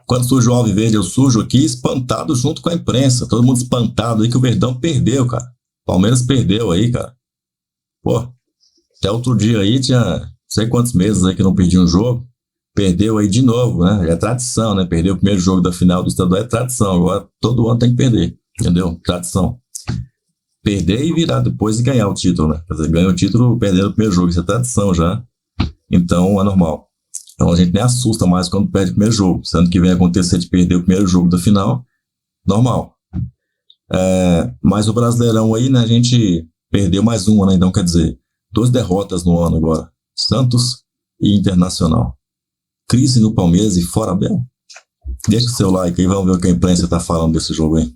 Quando surge o Alviverde, eu surjo aqui espantado junto com a imprensa. Todo mundo espantado aí que o Verdão perdeu, cara. Palmeiras perdeu aí, cara. Pô, até outro dia aí tinha não sei quantos meses aí que não perdi um jogo. Perdeu aí de novo, né? É tradição, né? Perder o primeiro jogo da final do estadual é tradição. Agora todo ano tem que perder, entendeu? Tradição. Perder e virar depois e ganhar o título, né? Quer dizer, ganha o título perdendo o primeiro jogo. Isso é tradição já. Então é normal. Então a gente nem assusta mais quando perde o primeiro jogo. Se ano que vem acontecer de perder o primeiro jogo da final, normal. Mas o Brasileirão aí, né? A gente perdeu mais uma, né? Então quer dizer, 2 derrotas no ano agora. Santos e Internacional. Crise no Palmeiras e fora Abel. Deixa o seu like aí, vamos ver o que a imprensa tá falando desse jogo aí.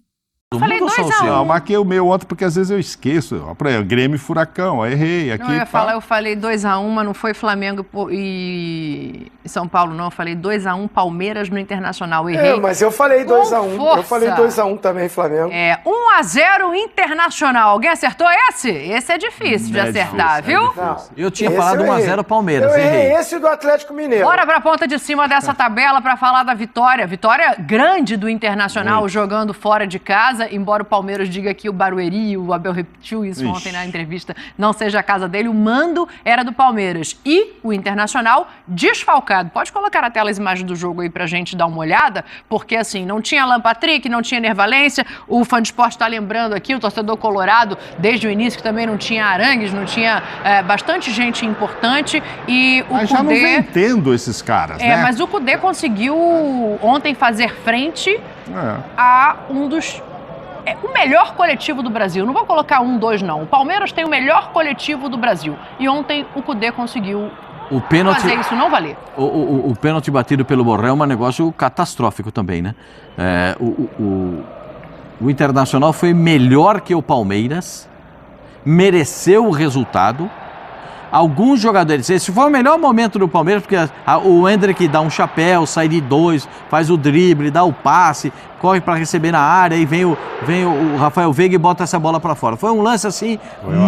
Eu falei 2-1. Eu marquei o meu ontem porque às vezes eu esqueço. Por exemplo, Grêmio e Furacão, aí errei. Aqui, eu falei 2-1, mas não foi Flamengo e São Paulo, não. Eu falei 2-1 Palmeiras no Internacional. Errei. Mas eu falei 2-1. Eu falei 2-1 também, Flamengo. 1-0 Internacional. Alguém acertou esse? Esse é difícil de acertar, viu? Eu tinha falado 1-0 Palmeiras. Eu errei esse do Atlético Mineiro. Bora pra ponta de cima dessa tabela pra falar da vitória. Vitória grande do Internacional jogando fora de casa. Embora o Palmeiras diga que o Barueri, o Abel repetiu isso ontem na entrevista, não seja a casa dele, o mando era do Palmeiras. E o Internacional desfalcado. Pode colocar na tela as imagens do jogo aí pra gente dar uma olhada, porque assim, não tinha Alan Patrick, não tinha Nervalência, o Fã de Esporte tá lembrando aqui, o torcedor colorado, desde o início que também não tinha Arangues, não tinha bastante gente importante, e o Mas Cudê... já não vem tendo esses caras, né? Mas o Cudê conseguiu ontem fazer frente a um dos... o melhor coletivo do Brasil. Não vou colocar 1-2, não. O Palmeiras tem o melhor coletivo do Brasil. E ontem o Cudê conseguiu fazer isso não valer. O pênalti batido pelo Borré é um negócio catastrófico também, né? O Internacional foi melhor que o Palmeiras, mereceu o resultado. Alguns jogadores, esse foi o melhor momento do Palmeiras, porque o Endrick dá um chapéu, sai de 2, faz o drible, dá o passe, corre para receber na área, e vem o Rafael Veiga e bota essa bola para fora. Foi um lance assim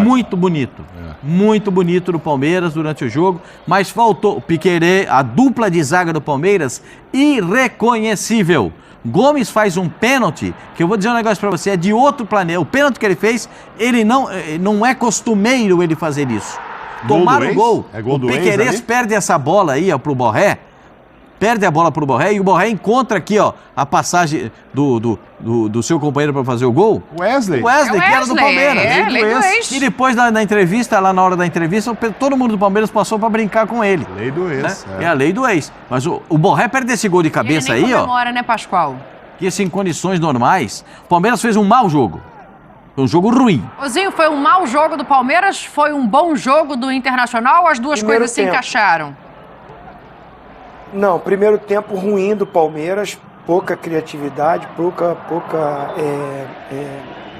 muito bonito, muito bonito do Palmeiras durante o jogo, mas faltou o Piquerez, a dupla de zaga do Palmeiras, irreconhecível. Gomes faz um pênalti, que eu vou dizer um negócio para você, é de outro planeta. O pênalti que ele fez, ele não é costumeiro ele fazer isso. Tomaram o gol, o Piquerez perde essa bola aí pro Borré, perde a bola pro Borré e o Borré encontra aqui a passagem do seu companheiro para fazer o gol. Wesley, que era do Palmeiras. Lei do ex. E depois na entrevista, lá na hora da entrevista, todo mundo do Palmeiras passou para brincar com ele. Lei do ex. Né? É a lei do ex. Mas o Borré perde esse gol de cabeça ele nem aí, comemora, né, Pascoal? Que assim, em condições normais, o Palmeiras fez um mau jogo. Foi um jogo ruim. Ozinho, foi um mau jogo do Palmeiras? Foi um bom jogo do Internacional ou as duas coisas se encaixaram? Não, primeiro tempo ruim do Palmeiras, pouca criatividade, pouca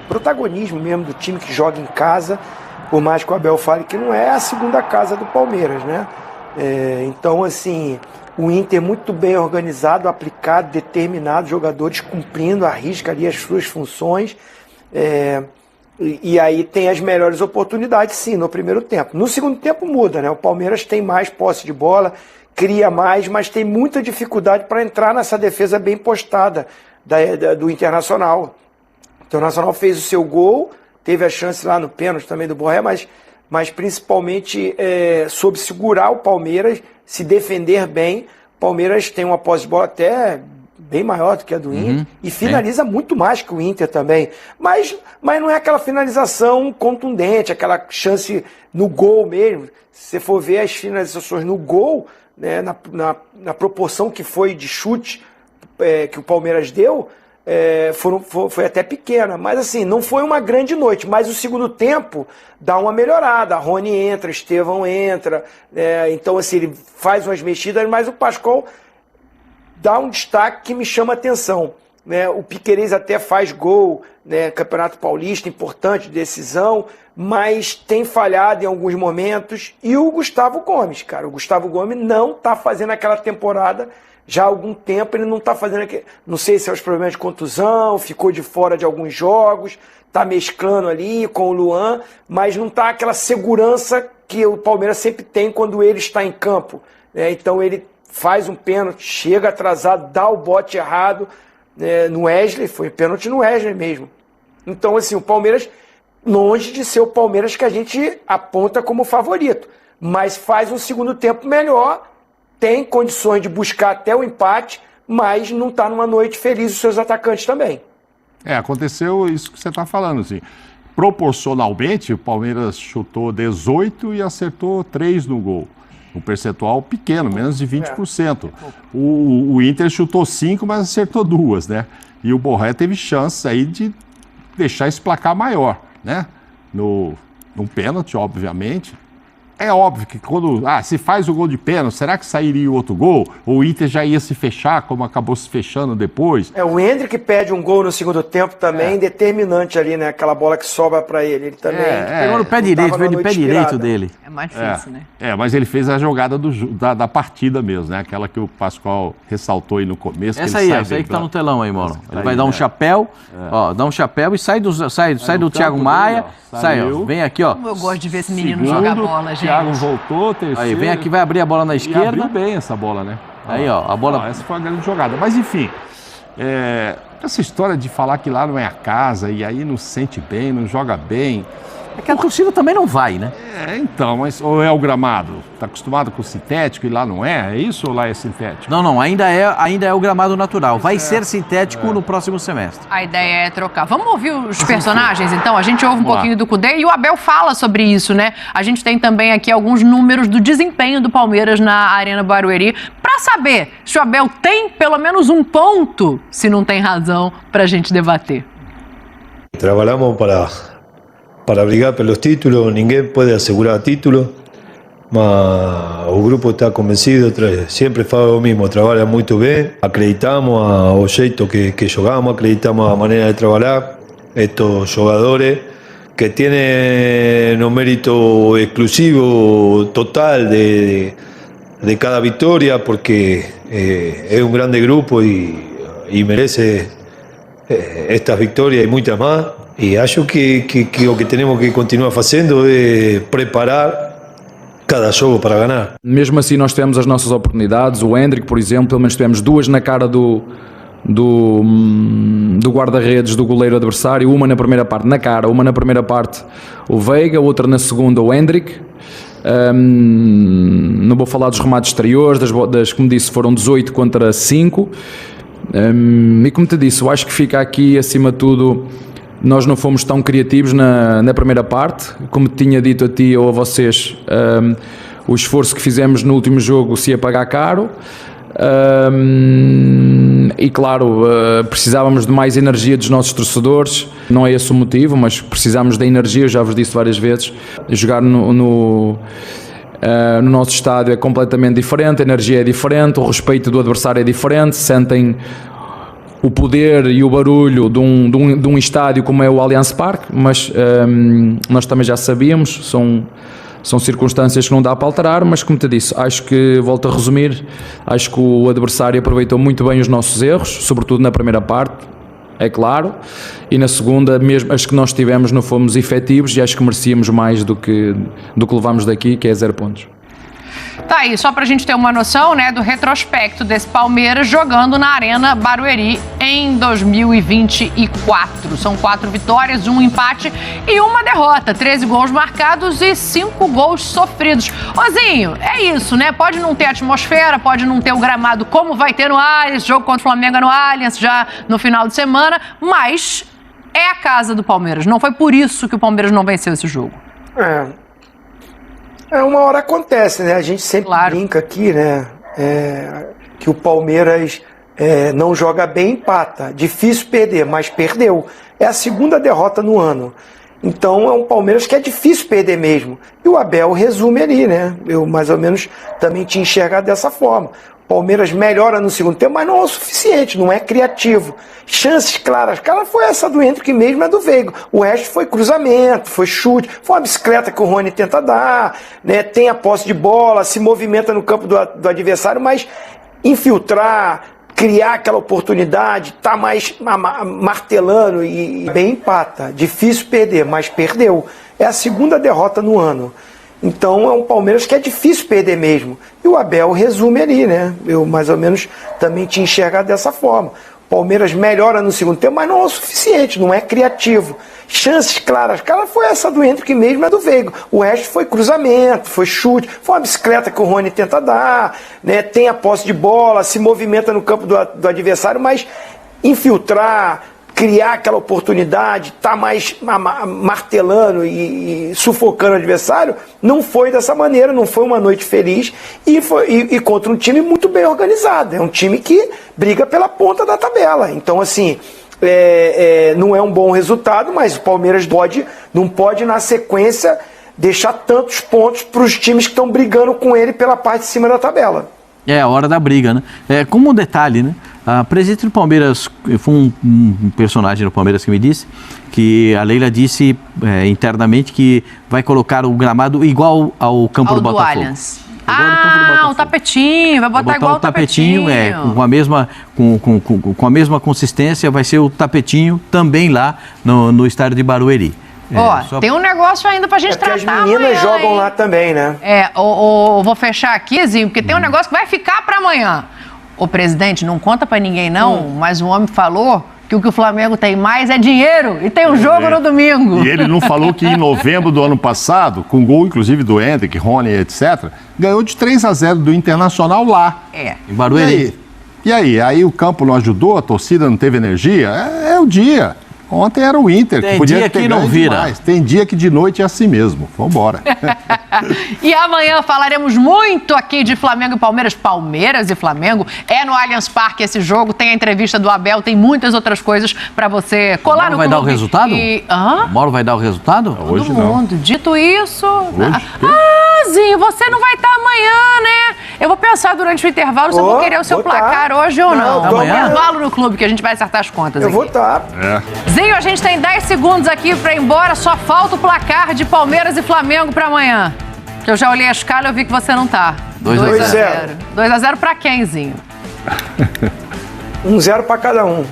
protagonismo mesmo do time que joga em casa, por mais que o Abel fale que não é a segunda casa do Palmeiras, né? Então, assim, o Inter muito bem organizado, aplicado, determinado, jogadores cumprindo à risca ali as suas funções. E aí tem as melhores oportunidades, sim, no primeiro tempo. No segundo tempo muda, né? O Palmeiras tem mais posse de bola, cria mais, mas tem muita dificuldade para entrar nessa defesa bem postada do Internacional. O Internacional fez o seu gol, teve a chance lá no pênalti também do Borré, mas principalmente soube segurar o Palmeiras, se defender bem. O Palmeiras tem uma posse de bola até bem maior do que a do Inter, e finaliza muito mais que o Inter também. Mas não é aquela finalização contundente, aquela chance no gol mesmo. Se você for ver as finalizações no gol, né, na proporção que foi de chute que o Palmeiras deu, foi até pequena. Mas assim, não foi uma grande noite. Mas o segundo tempo dá uma melhorada. A Rony entra, Estevão entra. Então assim, ele faz umas mexidas, mas o Pascoal dá um destaque que me chama a atenção, né? O Piquerez até faz gol, né? Campeonato Paulista, importante, decisão, mas tem falhado em alguns momentos. E o Gustavo Gomes, cara, o Gustavo Gomes não está fazendo aquela temporada já há algum tempo, ele não está fazendo aquele... Não sei se é os problemas de contusão, ficou de fora de alguns jogos, está mesclando ali com o Luan, mas não está aquela segurança que o Palmeiras sempre tem quando ele está em campo, né? Então ele faz um pênalti, chega atrasado, dá o bote errado no Wesley, foi pênalti no Wesley mesmo. Então, assim, o Palmeiras, longe de ser o Palmeiras que a gente aponta como favorito, mas faz um segundo tempo melhor, tem condições de buscar até o empate, mas não está numa noite feliz os seus atacantes também. Aconteceu isso que você está falando, assim. Proporcionalmente, o Palmeiras chutou 18 e acertou 3 no gol. Um percentual pequeno, menos de 20%. O Inter chutou 5, mas acertou 2, né? E o Borré teve chance aí de deixar esse placar maior, né? Num pênalti, obviamente. É óbvio que quando se faz o gol de pênalti, será que sairia outro gol? Ou o Inter já ia se fechar, como acabou se fechando depois? O Endrick pede um gol no segundo tempo também, determinante ali, né? Aquela bola que sobra para ele. Ele também pegou no pé direito, veio de pé direito dele. É mais difícil, né? Mas ele fez a jogada da partida mesmo, né? Aquela que o Pascoal ressaltou aí no começo. Essa aí que tá no telão aí, Mauro. Ele vai dar um chapéu, dá um chapéu e sai do Thiago Maia. Vem aqui, ó. Como eu gosto de ver esse menino jogar bola, gente. Thiago voltou, terceiro. Aí, vem aqui, vai abrir a bola na esquerda. Abriu bem essa bola, né? Aí, ó, a bola... essa foi uma grande jogada. Mas, enfim, essa história de falar que lá não é a casa e aí não se sente bem, não joga bem... É que a torcida também não vai, né? Então, mas ou é o gramado? Tá acostumado com o sintético e lá não é? É isso ou lá é sintético? Não, ainda é o gramado natural. Vai ser sintético no próximo semestre. A ideia é trocar. Vamos ouvir os personagens, então? A gente ouve um pouquinho do Cudê e o Abel fala sobre isso, né? A gente tem também aqui alguns números do desempenho do Palmeiras na Arena Barueri para saber se o Abel tem pelo menos um ponto, se não tem razão, para a gente debater. Trabalhamos para brigar pelos títulos, ninguém pode asegurar títulos, mas o grupo está convencido, sempre faz o mesmo, trabalha muito bem, acreditamos ao jeito que jogamos, acreditamos a maneira de trabalhar, estes jogadores que tienen un mérito exclusivo total de cada victoria, porque es un grande grupo y merece estas victorias y muchas más. E acho que o que temos que continuar fazendo é preparar cada jogo para ganhar. Mesmo assim nós tivemos as nossas oportunidades, o Endrick, por exemplo, pelo menos tivemos 2 na cara do guarda-redes do goleiro adversário, uma na primeira parte na cara, uma na primeira parte o Veiga, outra na segunda o Endrick. Não vou falar dos remates exteriores, das como disse, foram 18 contra 5. E como te disse, eu acho que fica aqui acima de tudo, nós não fomos tão criativos na primeira parte, como tinha dito a ti ou a vocês, o esforço que fizemos no último jogo se ia pagar caro, e claro, precisávamos de mais energia dos nossos torcedores, não é esse o motivo, mas precisamos da energia, eu já vos disse várias vezes, jogar no nosso estádio é completamente diferente, a energia é diferente, o respeito do adversário é diferente, sentem o poder e o barulho de um estádio como é o Allianz Parque, mas nós também já sabíamos, são circunstâncias que não dá para alterar, mas como te disse, acho que, volto a resumir, acho que o adversário aproveitou muito bem os nossos erros, sobretudo na primeira parte, é claro, e na segunda, mesmo as que nós tivemos, não fomos efetivos e acho que merecíamos mais do que levámos daqui, que é 0 pontos. Tá aí, só pra gente ter uma noção, né, do retrospecto desse Palmeiras jogando na Arena Barueri em 2024. São 4 vitórias, 1 empate e 1 derrota. 13 gols marcados e 5 gols sofridos. Ozinho, é isso, né? Pode não ter atmosfera, pode não ter o gramado como vai ter no Allianz, jogo contra o Flamengo no Allianz já no final de semana, mas é a casa do Palmeiras. Não foi por isso que o Palmeiras não venceu esse jogo. Uma hora acontece, né? A gente sempre brinca aqui, né? Que o Palmeiras não joga bem, empata. Difícil perder, mas perdeu. É a segunda derrota no ano. Então é um Palmeiras que é difícil perder mesmo. E o Abel resume ali, né? Eu mais ou menos também tinha enxergado dessa forma. Palmeiras melhora no segundo tempo, mas não é o suficiente, não é criativo. Chances claras, cara, foi essa do Endrick mesmo, é do Veiga. O resto foi cruzamento, foi chute, foi uma bicicleta que o Rony tenta dar, né? Tem a posse de bola, se movimenta no campo do adversário, mas infiltrar, criar aquela oportunidade, tá mais martelando e bem empata. Difícil perder, mas perdeu. É a segunda derrota no ano. Então é um Palmeiras que é difícil perder mesmo. E o Abel resume ali, né? Eu mais ou menos também tinha enxergado dessa forma. O Palmeiras melhora no segundo tempo, mas não é o suficiente, não é criativo. Chances claras, cara, foi essa do Hendrick mesmo, é do Veiga. O resto foi cruzamento, foi chute, foi uma bicicleta que o Rony tenta dar, né? Tem a posse de bola, se movimenta no campo do adversário, mas infiltrar, criar aquela oportunidade, tá mais martelando e sufocando o adversário, não foi dessa maneira, não foi uma noite feliz e contra um time muito bem organizado. É um time que briga pela ponta da tabela. Então, assim, não é um bom resultado, mas o Palmeiras não pode, na sequência, deixar tantos pontos para os times que estão brigando com ele pela parte de cima da tabela. É a hora da briga, né? Como um detalhe, né? A presidente do Palmeiras, foi um personagem do Palmeiras que me disse, que a Leila disse internamente que vai colocar o gramado igual ao campo do Botafogo. Allianz. O tapetinho, vai botar igual o tapetinho. Com a mesma consistência, vai ser o tapetinho também lá no estádio de Barueri. Tem um negócio ainda pra gente tratar amanhã. As meninas jogam lá também, né? Vou fechar aqui, Zinho, porque tem um negócio que vai ficar pra amanhã. Ô, presidente, não conta pra ninguém não, mas o homem falou que o que o Flamengo tem mais é dinheiro e tem um jogo no domingo. E ele não falou que em novembro do ano passado, com gol inclusive do Hendrick, Rony, etc., ganhou de 3-0 do Internacional lá. Em Barueri. E aí? Aí o campo não ajudou, a torcida não teve energia? É o dia. Ontem era o Inter, que podia ter ganho demais. Tem dia que de noite é assim mesmo. Vambora. E amanhã falaremos muito aqui de Flamengo e Palmeiras. Palmeiras e Flamengo. É no Allianz Parque esse jogo. Tem a entrevista do Abel. Tem muitas outras coisas para você colar no clube. Vai dar o resultado? O Mauro vai dar o resultado? Hoje não. Dito isso... Hoje? Zinho, você não vai estar amanhã, né? Eu vou pensar durante o intervalo se eu vou querer o seu placar hoje ou não. Amanhã? Intervalo no clube, que a gente vai acertar as contas Eu aqui. vou estar. Zinho, a gente tem 10 segundos aqui pra ir embora. Só falta o placar de Palmeiras e Flamengo pra amanhã. Que eu já olhei a escala e eu vi que você não tá. 2-0. 2-0 pra quem, Zinho? 1-0 pra cada um.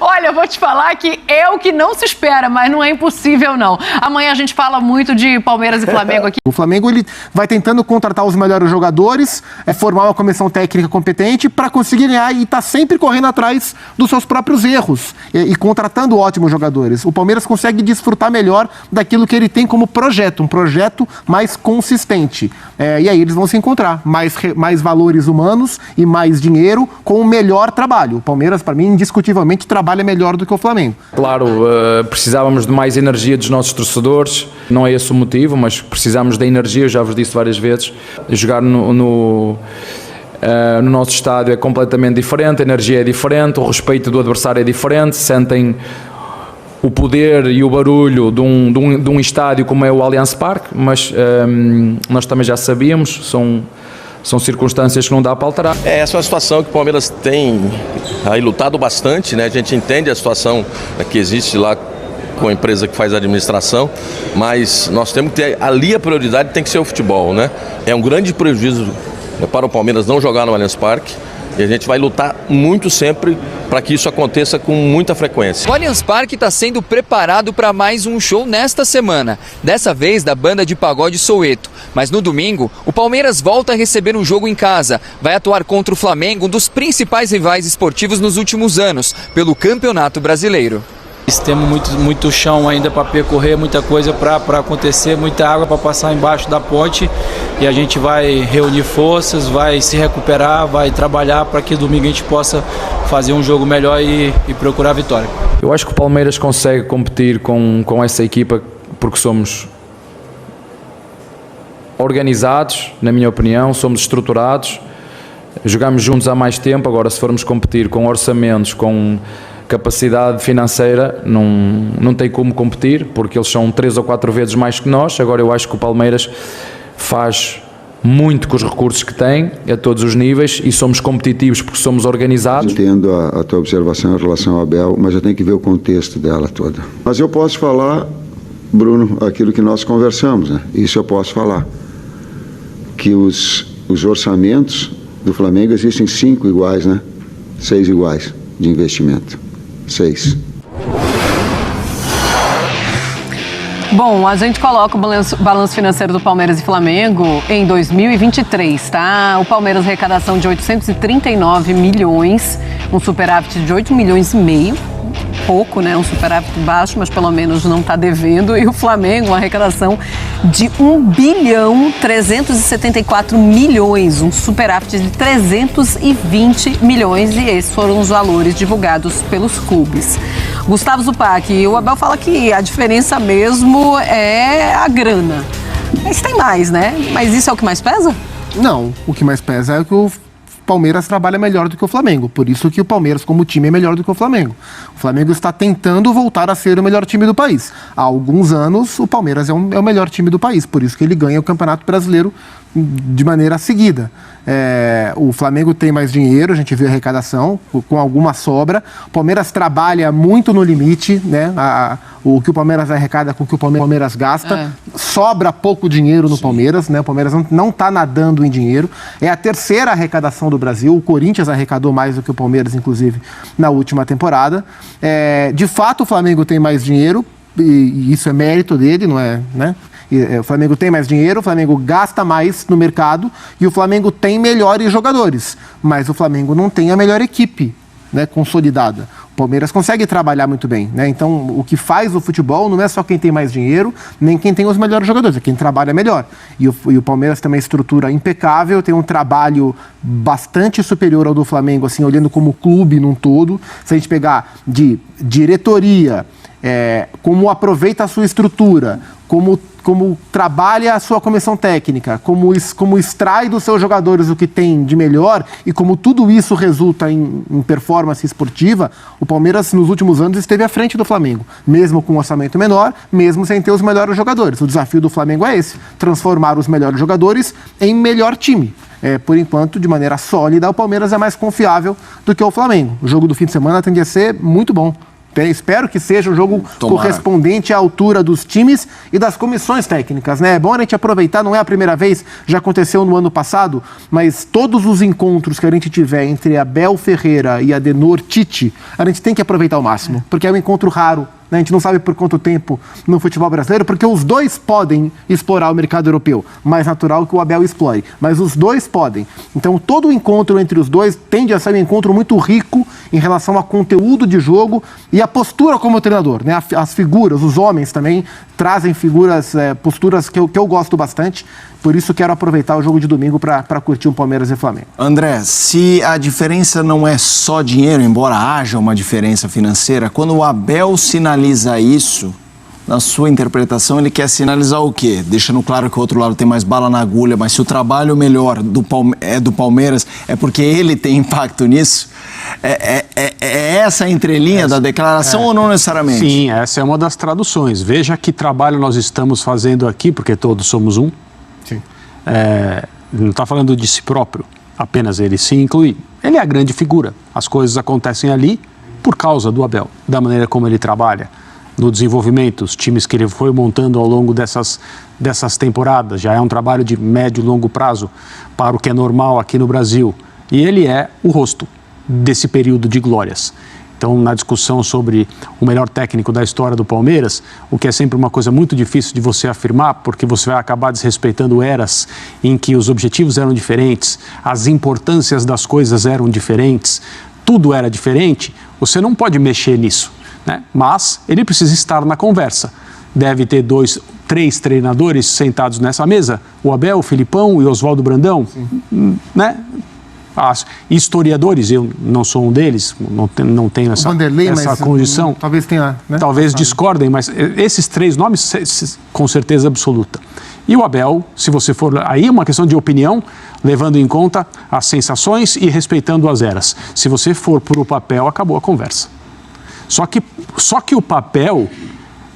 Olha, eu vou te falar que é o que não se espera, mas não é impossível, não. Amanhã a gente fala muito de Palmeiras e Flamengo aqui. O Flamengo ele vai tentando contratar os melhores jogadores, formar uma comissão técnica competente para conseguir ganhar e tá sempre correndo atrás dos seus próprios erros e contratando ótimos jogadores. O Palmeiras consegue desfrutar melhor daquilo que ele tem como projeto, um projeto mais consistente. E aí eles vão se encontrar, mais valores humanos e mais dinheiro com o melhor trabalho. O Palmeiras, para mim, indiscutivelmente trabalha melhor do que o Flamengo. Claro, precisávamos de mais energia dos nossos torcedores, não é esse o motivo, mas precisamos da energia, eu já vos disse várias vezes. Jogar no nosso estádio é completamente diferente, a energia é diferente, o respeito do adversário é diferente, sentem o poder e o barulho de um estádio como é o Allianz Parque, mas nós também já sabíamos, são circunstâncias que não dá para alterar. Essa é uma situação que o Palmeiras tem aí lutado bastante, né? A gente entende a situação que existe lá com a empresa que faz a administração, mas nós temos que ter, ali a prioridade tem que ser o futebol, né? É um grande prejuízo para o Palmeiras não jogar no Allianz Parque. E a gente vai lutar muito sempre para que isso aconteça com muita frequência. O Allianz Parque está sendo preparado para mais um show nesta semana, dessa vez da banda de pagode Soweto. Mas no domingo, o Palmeiras volta a receber um jogo em casa. Vai atuar contra o Flamengo, um dos principais rivais esportivos nos últimos anos, pelo Campeonato Brasileiro. Temos muito chão ainda para percorrer, muita coisa para acontecer, muita água para passar embaixo da ponte e a gente vai reunir forças, vai se recuperar, vai trabalhar para que domingo a gente possa fazer um jogo melhor e procurar a vitória. Eu acho que o Palmeiras consegue competir com essa equipa porque somos organizados, na minha opinião, somos estruturados, jogamos juntos há mais tempo. Agora, se formos competir com orçamentos, com capacidade financeira, não tem como competir, porque eles são 3 ou 4 vezes mais que nós. Agora eu acho que o Palmeiras faz muito com os recursos que tem, a todos os níveis, e somos competitivos porque somos organizados. Entendo a tua observação em relação ao Abel, mas eu tenho que ver o contexto dela toda. Mas eu posso falar, Bruno, aquilo que nós conversamos, né? Isso eu posso falar, que os orçamentos do Flamengo existem 5 iguais, né? 6 iguais de investimento. 6. Bom, a gente coloca o balanço financeiro do Palmeiras e Flamengo em 2023, tá? O Palmeiras arrecadação de 839 milhões, um superávit de 8 milhões e meio. Pouco, né? Um superávit baixo, mas pelo menos não está devendo. E o Flamengo, uma arrecadação de 1.374 bilhões, um superávit de 320 milhões. E esses foram os valores divulgados pelos clubes. Gustavo Zupac, o Abel fala que a diferença mesmo é a grana. Mas tem mais, né? Mas isso é o que mais pesa? Não, o que mais pesa é que o Palmeiras trabalha melhor do que o Flamengo. Por isso que o Palmeiras, como time, é melhor do que o Flamengo. O Flamengo está tentando voltar a ser o melhor time do país. Há alguns anos, o Palmeiras é o melhor time do país. Por isso que ele ganha o Campeonato Brasileiro de maneira seguida. O Flamengo tem mais dinheiro, a gente viu a arrecadação, com alguma sobra. O Palmeiras trabalha muito no limite, né? O que o Palmeiras arrecada com o que o Palmeiras gasta. Sobra pouco dinheiro no Palmeiras, né? O Palmeiras não está nadando em dinheiro. É a terceira arrecadação do Brasil. O Corinthians arrecadou mais do que o Palmeiras, inclusive, na última temporada. De fato, o Flamengo tem mais dinheiro, e isso é mérito dele, não é, né? O Flamengo tem mais dinheiro, o Flamengo gasta mais no mercado e o Flamengo tem melhores jogadores, mas o Flamengo não tem a melhor equipe, né, consolidada. O Palmeiras consegue trabalhar muito bem, né? Então, o que faz o futebol não é só quem tem mais dinheiro, nem quem tem os melhores jogadores, é quem trabalha melhor. E o Palmeiras tem uma estrutura impecável, tem um trabalho bastante superior ao do Flamengo, assim, olhando como clube num todo. Se a gente pegar de diretoria, como aproveita a sua estrutura, como trabalha a sua comissão técnica, como extrai dos seus jogadores o que tem de melhor e como tudo isso resulta em performance esportiva, o Palmeiras nos últimos anos esteve à frente do Flamengo, mesmo com um orçamento menor, mesmo sem ter os melhores jogadores. O desafio do Flamengo é esse, transformar os melhores jogadores em melhor time. Por enquanto, de maneira sólida, o Palmeiras é mais confiável do que o Flamengo. O jogo do fim de semana tende a ser muito bom. Espero que seja um jogo correspondente à altura dos times e das comissões técnicas, né? É bom a gente aproveitar, não é a primeira vez, já aconteceu no ano passado, mas todos os encontros que a gente tiver entre Abel Ferreira e Adenor Tite, a gente tem que aproveitar ao máximo, porque é um encontro raro. A gente não sabe por quanto tempo no futebol brasileiro, porque os dois podem explorar o mercado europeu. Mais natural que o Abel explore, mas os dois podem. Então, todo encontro entre os dois tende a ser um encontro muito rico em relação a conteúdo de jogo e a postura como treinador, né? As figuras, os homens também trazem posturas que eu gosto bastante. Por isso, quero aproveitar o jogo de domingo para curtir um Palmeiras e Flamengo. André, se a diferença não é só dinheiro, embora haja uma diferença financeira, quando o Abel sinaliza isso, na sua interpretação, ele quer sinalizar o quê? Deixando claro que o outro lado tem mais bala na agulha, mas se o trabalho melhor é do Palmeiras, é porque ele tem impacto nisso? É essa a entrelinha da declaração ou não necessariamente? Sim, essa é uma das traduções. Veja que trabalho nós estamos fazendo aqui, porque todos somos um. Sim. Não está falando de si próprio, apenas ele se inclui. Ele é a grande figura. As coisas acontecem ali por causa do Abel, da maneira como ele trabalha, no desenvolvimento, os times que ele foi montando ao longo dessas temporadas. Já é um trabalho de médio e longo prazo para o que é normal aqui no Brasil. E ele é o rosto desse período de glórias. Então, na discussão sobre o melhor técnico da história do Palmeiras, o que é sempre uma coisa muito difícil de você afirmar, porque você vai acabar desrespeitando eras em que os objetivos eram diferentes, as importâncias das coisas eram diferentes, tudo era diferente, você não pode mexer nisso, né? Mas ele precisa estar na conversa. Deve ter 2, 3 treinadores sentados nessa mesa, o Abel, o Filipão e o Oswaldo Brandão, né? Historiadores, eu não sou um deles, não tenho essa condição. Talvez tenha, né? Talvez discordem, mas esses 3 nomes, com certeza absoluta. E o Abel, se você for... Aí é uma questão de opinião, levando em conta as sensações e respeitando as eras. Se você for por o papel, acabou a conversa. Só que o papel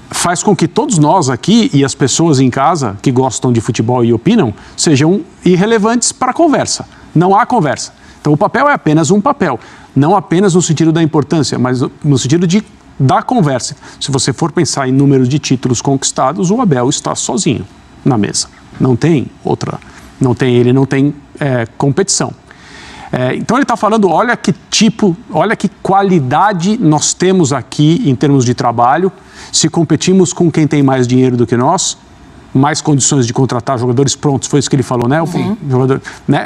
faz com que todos nós aqui e as pessoas em casa que gostam de futebol e opinam sejam irrelevantes para a conversa. Não há conversa. Então o papel é apenas um papel, não apenas no sentido da importância, mas no sentido da conversa. Se você for pensar em número de títulos conquistados, o Abel está sozinho na mesa. Não tem outra, não tem competição. Então ele está falando, olha que qualidade nós temos aqui em termos de trabalho, se competimos com quem tem mais dinheiro do que nós, mais condições de contratar jogadores prontos, foi isso que ele falou, né?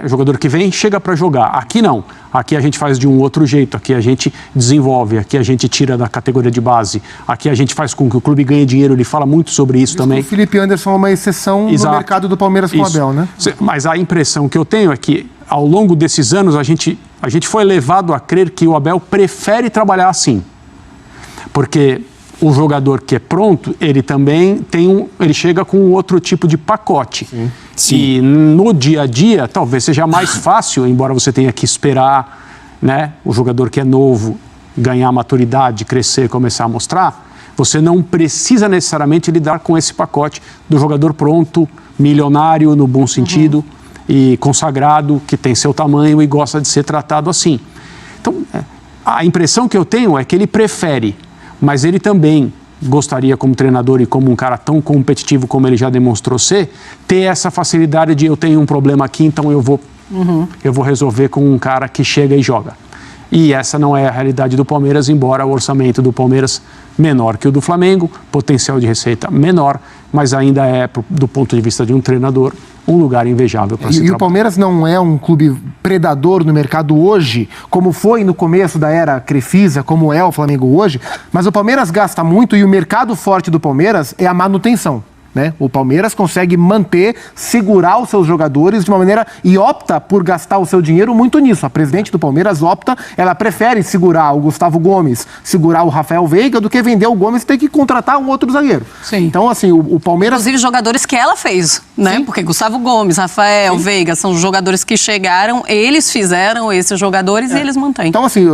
Jogador que vem, chega para jogar. Aqui não, aqui a gente faz de um outro jeito, aqui a gente desenvolve, aqui a gente tira da categoria de base, aqui a gente faz com que o clube ganhe dinheiro, ele fala muito sobre isso também. O Felipe Anderson é uma exceção no mercado do Palmeiras com o Abel, né? Mas a impressão que eu tenho é que ao longo desses anos a gente foi levado a crer que o Abel prefere trabalhar assim, porque o jogador que é pronto, ele também ele chega com outro tipo de pacote. Sim. E no dia a dia, talvez seja mais fácil, embora você tenha que esperar, né, o jogador que é novo ganhar maturidade, crescer, começar a mostrar, você não precisa necessariamente lidar com esse pacote do jogador pronto, milionário no bom sentido, e consagrado, que tem seu tamanho e gosta de ser tratado assim. Então, a impressão que eu tenho é que ele prefere, mas ele também gostaria, como treinador e como um cara tão competitivo como ele já demonstrou ser, ter essa facilidade de eu tenho um problema aqui, então eu vou resolver com um cara que chega e joga. E essa não é a realidade do Palmeiras, embora o orçamento do Palmeiras menor que o do Flamengo, potencial de receita menor, mas ainda é, do ponto de vista de um treinador, um lugar invejável para se trabalhar. E o Palmeiras não é um clube predador no mercado hoje, como foi no começo da era Crefisa, como é o Flamengo hoje, mas o Palmeiras gasta muito e o mercado forte do Palmeiras é a manutenção. Né? O Palmeiras consegue segurar os seus jogadores de uma maneira e opta por gastar o seu dinheiro muito nisso. A presidente do Palmeiras ela prefere segurar o Gustavo Gomes, segurar o Rafael Veiga, do que vender o Gomes e ter que contratar um outro zagueiro. Sim. Então, assim, o Palmeiras... Inclusive jogadores que ela fez, né? Sim. Porque Gustavo Gomes, Rafael Veiga, são jogadores que chegaram, eles fizeram esses jogadores e eles mantêm. Então, assim,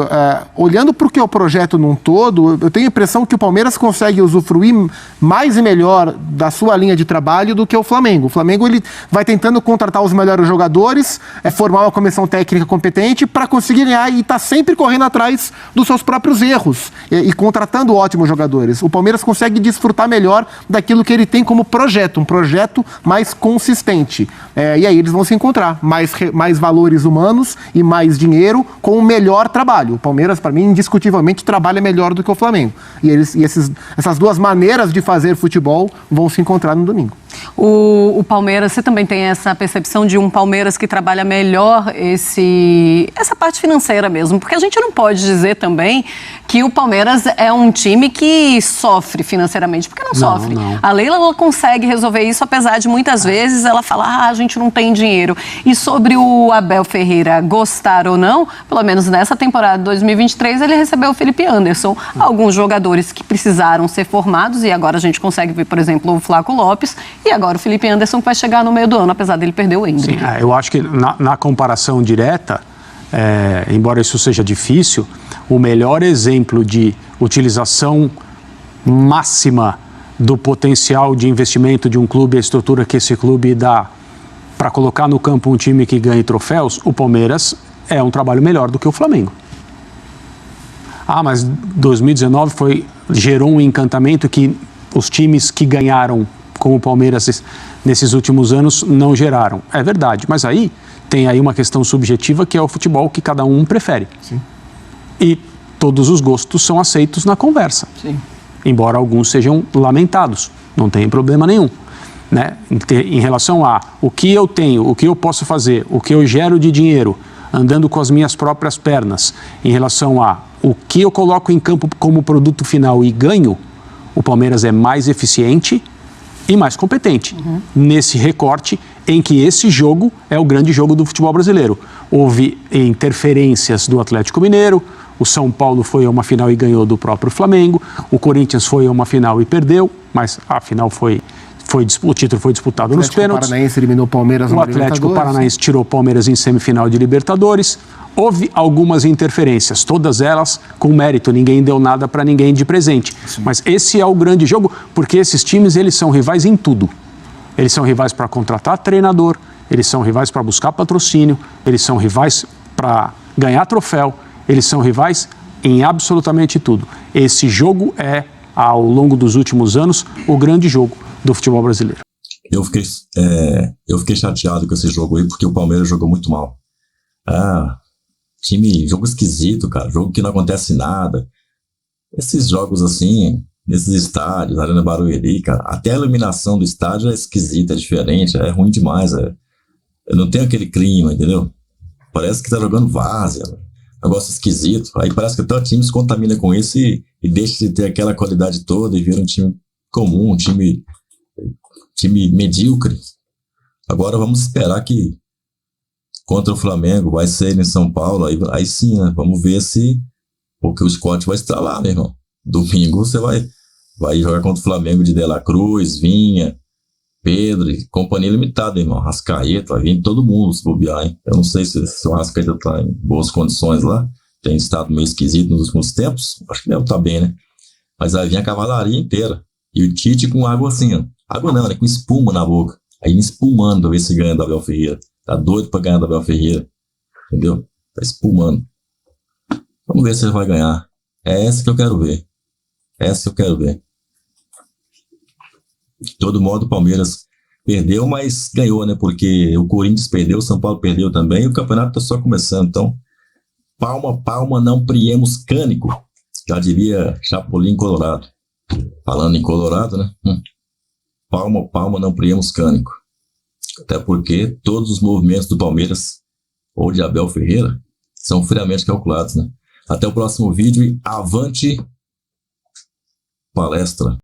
olhando para o que é o projeto num todo, eu tenho a impressão que o Palmeiras consegue usufruir mais e melhor da sua linha de trabalho do que o Flamengo. O Flamengo ele vai tentando contratar os melhores jogadores, formar uma comissão técnica competente para conseguir ganhar e tá sempre correndo atrás dos seus próprios erros e contratando ótimos jogadores. O Palmeiras consegue desfrutar melhor daquilo que ele tem como projeto, um projeto mais consistente. E aí eles vão se encontrar. Mais valores humanos e mais dinheiro com o melhor trabalho. O Palmeiras, para mim, indiscutivelmente trabalha melhor do que o Flamengo. E essas duas maneiras de fazer futebol vão se encontrar no domingo. O Palmeiras, você também tem essa percepção de um Palmeiras que trabalha melhor essa parte financeira mesmo, porque a gente não pode dizer também que o Palmeiras é um time que sofre financeiramente, porque não sofre. Não. A Leila ela consegue resolver isso, apesar de muitas vezes ela falar, a gente não tem dinheiro. E sobre o Abel Ferreira gostar ou não, pelo menos nessa temporada de 2023, ele recebeu o Felipe Anderson, alguns jogadores que precisaram ser formados, e agora a gente consegue ver, por exemplo, o Flaco Lopes, e agora o Felipe Anderson que vai chegar no meio do ano, apesar dele perder o Endrick. Sim, eu acho que na comparação direta, embora isso seja difícil, o melhor exemplo de utilização máxima do potencial de investimento de um clube, a estrutura que esse clube dá para colocar no campo um time que ganhe troféus, o Palmeiras é um trabalho melhor do que o Flamengo. Mas 2019 gerou um encantamento que os times que ganharam como o Palmeiras nesses últimos anos não geraram. É verdade, mas aí tem aí uma questão subjetiva que é o futebol que cada um prefere. Sim. E todos os gostos são aceitos na conversa. Sim. Embora alguns sejam lamentados, não tem problema nenhum. Né? Em relação a o que eu tenho, o que eu posso fazer, o que eu gero de dinheiro, andando com as minhas próprias pernas, em relação a o que eu coloco em campo como produto final e ganho, o Palmeiras é mais eficiente e mais competente nesse recorte em que esse jogo é o grande jogo do futebol brasileiro. Houve interferências do Atlético Mineiro, o São Paulo foi a uma final e ganhou do próprio Flamengo, o Corinthians foi a uma final e perdeu, mas a final o título foi disputado nos pênaltis. O Paranaense eliminou o Palmeiras no Atlético Paranaense tirou o Palmeiras em semifinal de Libertadores. Houve algumas interferências, todas elas com mérito, ninguém deu nada para ninguém de presente. Sim. Mas esse é o grande jogo, porque esses times eles são rivais em tudo. Eles são rivais para contratar treinador, eles são rivais para buscar patrocínio, eles são rivais para ganhar troféu, eles são rivais em absolutamente tudo. Esse jogo é, ao longo dos últimos anos, o grande jogo do futebol brasileiro. Eu fiquei chateado com esse jogo aí, porque o Palmeiras jogou muito mal. Jogo esquisito, cara. Jogo que não acontece nada. Esses jogos assim, nesses estádios, Arena Barueri, cara, até a iluminação do estádio é esquisita, é diferente, é ruim demais. Não tem aquele clima, entendeu? Parece que tá jogando várzea, negócio esquisito. Aí parece que até o time se contamina com isso e deixa de ter aquela qualidade toda e vira um time comum, um time medíocre. Agora vamos esperar que contra o Flamengo vai ser em São Paulo, aí sim, né? Vamos ver se... Porque o Scott vai estar lá, meu irmão. Domingo você vai jogar contra o Flamengo de De La Cruz, Vinha, Pedro, companhia limitada, irmão. Rascaeta, vai vir todo mundo se bobear, hein? Eu não sei se o Rascaeta tá em boas condições lá. Tem estado meio esquisito nos últimos tempos. Acho que deve estar bem, né? Mas vai vir a cavalaria inteira. E o Tite com água assim, ó. Água não, né? Com espuma na boca. Aí espumando pra ver se ganha da Abel Ferreira. Tá doido pra ganhar da Abel Ferreira. Entendeu? Tá espumando. Vamos ver se ele vai ganhar. É essa que eu quero ver. Essa que eu quero ver. De todo modo, o Palmeiras perdeu, mas ganhou, né? Porque o Corinthians perdeu, o São Paulo perdeu também, e o campeonato tá só começando. Então, palma, palma, não priemos cânico. Já diria Chapolin Colorado. Falando em Colorado, né? Palma, palma, não priemos cânico. Até porque todos os movimentos do Palmeiras ou de Abel Ferreira são friamente calculados, né? Até o próximo vídeo e avante palestra.